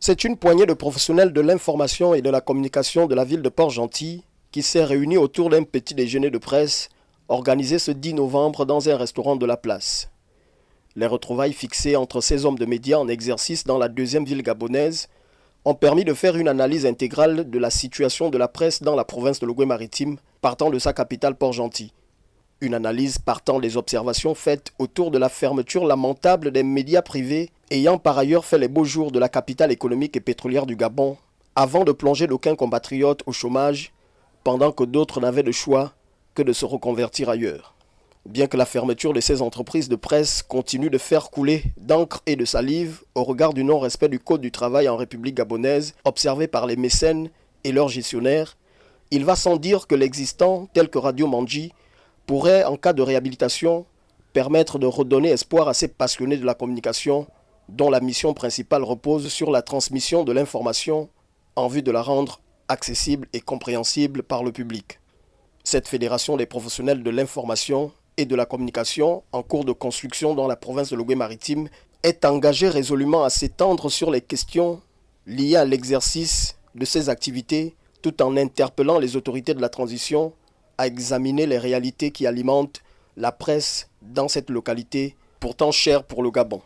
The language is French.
C'est une poignée de professionnels de l'information et de la communication de la ville de Port-Gentil qui s'est réunie autour d'un petit déjeuner de presse organisé ce 10 novembre dans un restaurant de la place. Les retrouvailles fixées entre ces hommes de médias en exercice dans la deuxième ville gabonaise ont permis de faire une analyse intégrale de la situation de la presse dans la province de l'Ogooué-Maritime, partant de sa capitale Port-Gentil. Une analyse partant des observations faites autour de la fermeture lamentable des médias privés ayant par ailleurs fait les beaux jours de la capitale économique et pétrolière du Gabon, avant de plonger d'aucuns compatriotes au chômage, pendant que d'autres n'avaient de choix que de se reconvertir ailleurs. Bien que la fermeture de ces entreprises de presse continue de faire couler d'encre et de salive au regard du non-respect du Code du travail en République gabonaise observé par les mécènes et leurs gestionnaires, il va sans dire que l'existant, tel que Radio Mandji, pourrait, en cas de réhabilitation, permettre de redonner espoir à ces passionnés de la communication dont la mission principale repose sur la transmission de l'information en vue de la rendre accessible et compréhensible par le public. Cette fédération des professionnels de l'information et de la communication en cours de construction dans la province de l'Ogooué-Maritime est engagée résolument à s'étendre sur les questions liées à l'exercice de ces activités tout en interpellant les autorités de la transition à examiner les réalités qui alimentent la presse dans cette localité pourtant chère pour le Gabon.